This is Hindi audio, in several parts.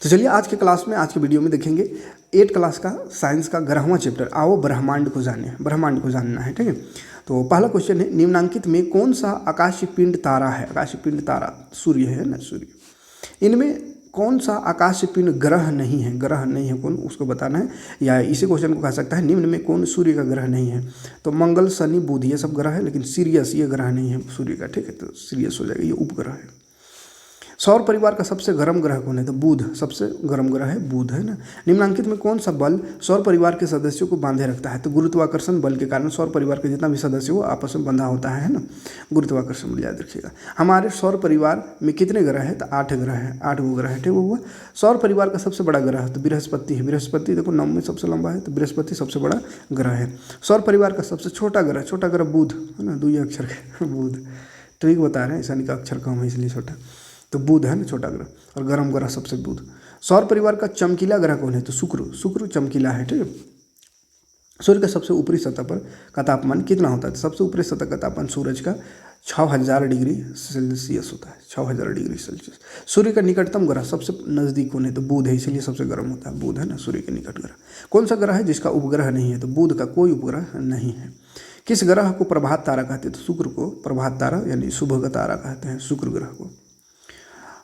तो चलिए आज के क्लास में, आज के वीडियो में देखेंगे 8 क्लास का साइंस का 11वां चैप्टर, आओ ब्रह्मांड को जाने, ब्रह्मांड को जानना है। ठीक है, तो पहला क्वेश्चन है, निम्नांकित में कौन सा आकाशीय पिंड तारा है? आकाशीय पिंड तारा सूर्य है ना, सूर्य। इनमें कौन सा आकाशीय पिंड ग्रह नहीं है? ग्रह नहीं है कौन, उसको बताना है। या इसी क्वेश्चन को कह सकता है, निम्न में कौन सूर्य का ग्रह नहीं है? तो मंगल, शनि, बुध ये सब ग्रह है, लेकिन सीरियस ये ग्रह नहीं है सूर्य का। ठीक है, तो सीरियस हो जाएगा, ये उपग्रह है। सौर परिवार का सबसे गर्म ग्रह कौन है? तो बुध सबसे गर्म ग्रह है, बुध है ना। निम्नांकित में कौन सा बल सौर परिवार के सदस्यों को बांधे रखता है? तो गुरुत्वाकर्षण बल के कारण सौर परिवार के जितना भी सदस्य हो आपस में बंधा होता है ना, गुरुत्वाकर्षण बल, याद रखिएगा। हमारे सौर परिवार में कितने ग्रह है? तो 8 ग्रह है, 8 ग्रह है। ठीक हुआ। सौर परिवार का सबसे बड़ा ग्रह तो बृहस्पति है। बृहस्पति देखो 9 में सबसे लंबा है, तो बृहस्पति सबसे बड़ा ग्रह है। सौर परिवार का सबसे छोटा ग्रह बुध है ना, 2 अक्षर का बुध। ठीक बता रहे हैं, शनि का अक्षर कम है इसलिए छोटा, तो बुध है ना छोटा ग्रह, और गर्म ग्रह सबसे बुध। सौर परिवार का चमकीला ग्रह कौन है? तो शुक्र चमकीला है। ठीक है। सूर्य के सबसे ऊपरी सतह पर का तापमान कितना होता है? तो सबसे ऊपरी सतह का तापमान सूरज का 6000 डिग्री सेल्सियस होता है, 6000 डिग्री सेल्सियस। सूर्य का निकटतम ग्रह सबसे नज़दीक कौन है? तो बुध है, इसीलिए सबसे गर्म होता है, बुध है ना, सूर्य के निकट ग्रह। कौन सा ग्रह है जिसका उपग्रह नहीं है? तो बुध का कोई उपग्रह नहीं है। किस ग्रह को प्रभात तारा कहते हैं? तो शुक्र को प्रभात तारा यानी सुबह का तारा कहते हैं, शुक्र ग्रह को।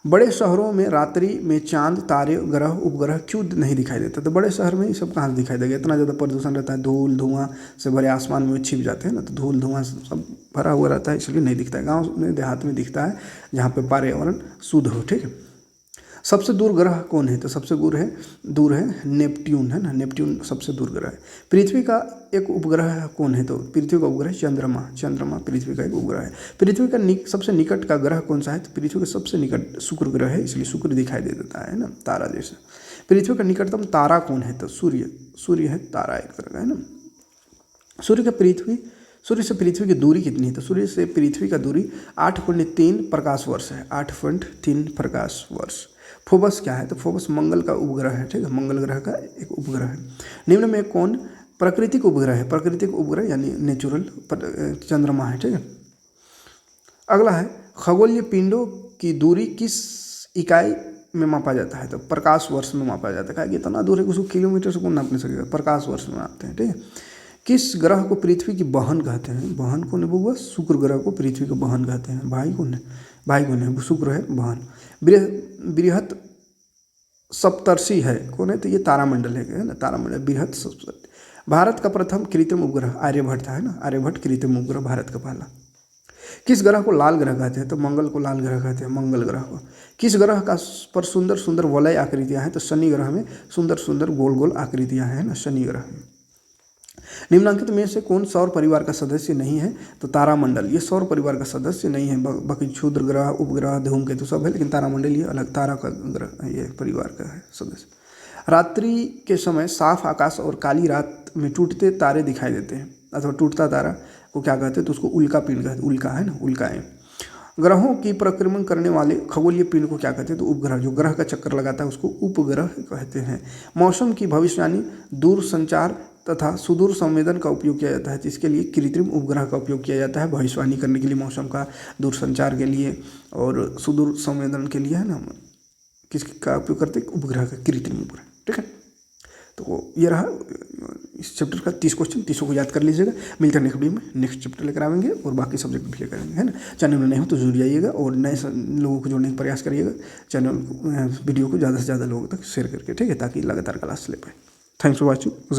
बड़े शहरों में रात्रि में चांद, तारे, ग्रह, उपग्रह क्यों नहीं दिखाई देता? तो बड़े शहर में ये सब कहाँ से दिखाई देगा? इतना ज़्यादा प्रदूषण रहता है, धूल धुआं से भरे आसमान में छिप जाते हैं ना, तो धूल धुआं सब भरा हुआ रहता है, इसलिए नहीं दिखता है। गाँव में देहात में दिखता है जहाँ पे पर्यावरण शुद्ध हो। ठीक है। सबसे दूर ग्रह कौन है? तो सबसे दूर है नेपट्यून, है ना, नेपट्यून सबसे दूर ग्रह है। पृथ्वी का एक उपग्रह कौन है? तो पृथ्वी का उपग्रह चंद्रमा पृथ्वी का एक उपग्रह है। पृथ्वी का सबसे निकट का ग्रह कौन सा है? तो पृथ्वी का सबसे निकट शुक्र ग्रह है, इसलिए शुक्र दिखाई दे देता है ना, तारा जैसा। पृथ्वी का निकटतम तारा कौन है? तो सूर्य है, तारा एक तरह का, है ना। सूर्य से पृथ्वी की दूरी कितनी है? तो सूर्य से पृथ्वी का दूरी 8.3 प्रकाश वर्ष है, 8.3 प्रकाश वर्ष। फोबस क्या है? तो फोबस मंगल का उपग्रह है। ठीक है, मंगल ग्रह का एक उपग्रह है। निम्न में कौन प्राकृतिक उपग्रह है? प्राकृतिक उपग्रह यानी नेचुरल चंद्रमा है। ठीक है। अगला है, खगोलीय पिंडों की दूरी किस इकाई में मापा जाता है? तो प्रकाश वर्ष में मापा जाता है। इतना दूर है, उसको किलोमीटर से कौन नाप नहीं सकेगा, प्रकाश वर्ष में मापते हैं। ठीक है। किस ग्रह को पृथ्वी की बहन कहते हैं? बहन कौन है? वो शुक्र ग्रह को पृथ्वी को बहन कहते हैं। भाई कौन है? शुक्र है, बहन। बृहत सप्तर्षि है कौन है? तो ये तारामंडल है ना, तारामंडल बृहत सप्तर्षि। भारत का प्रथम कृत्रिम उपग्रह आर्यभट्ट था, है ना, आर्यभट्ट कृत्रिम उपग्रह भारत का पहला। किस ग्रह को लाल ग्रह कहते हैं? तो मंगल को लाल ग्रह कहते हैं, मंगल ग्रह को। किस ग्रह का पर सुंदर सुंदर वलय आकृतियां हैं? तो शनि ग्रह में सुंदर सुंदर गोल गोल आकृतियां हैं ना, शनि ग्रह में। निम्नांकित में से कौन सौर परिवार का सदस्य नहीं है? तो तारामंडल ये सौर परिवार का सदस्य नहीं है। बाकी क्षुद्र ग्रह, उपग्रह, धूमकेतु सब है, लेकिन तारामंडल ये अलग, तारा का ग्रह, ये परिवार का है सदस्य। रात्रि के समय साफ आकाश और काली रात में टूटते तारे दिखाई देते हैं, अथवा टूटता तारा को क्या कहते हैं? तो उसको उल्का पिंड कहते हैं, उल्का है ना, उल्काएं। ग्रहों की परिक्रमण करने वाले खगोलीय पिंड को क्या कहते हैं? तो उपग्रह, जो ग्रह का चक्कर लगाता है उसको उपग्रह कहते हैं। मौसम की भविष्यवाणी, दूर संचार तथा सुदूर संवेदन का उपयोग किया जाता है, जिसके लिए कृत्रिम उपग्रह का उपयोग किया जाता है भविष्यवाणी करने के लिए, मौसम का, दूर संचार के लिए और सुदूर संवेदन के लिए, है ना। किसका उपयोग करते हैं? उपग्रह का, कृत्रिम उपग्रह। ठीक है, तो ये रहा इस चैप्टर का 30 क्वेश्चन, 30 को याद कर लीजिएगा। मिलते हैं नेक्स्ट वीडियो में, नेक्स्ट चैप्टर लेकर आएंगे और बाकी सब्जेक्ट भी लेकर आएंगे, है ना। चैनल में नए हो तो जुड़ जाइएगा और नए लोगों को जोड़ने का प्रयास करिएगा। चैनल वीडियो को ज़्यादा से ज़्यादा लोगों तक शेयर करके, ठीक है, ताकि लगातार क्लास ले पाए। Thanks for watching.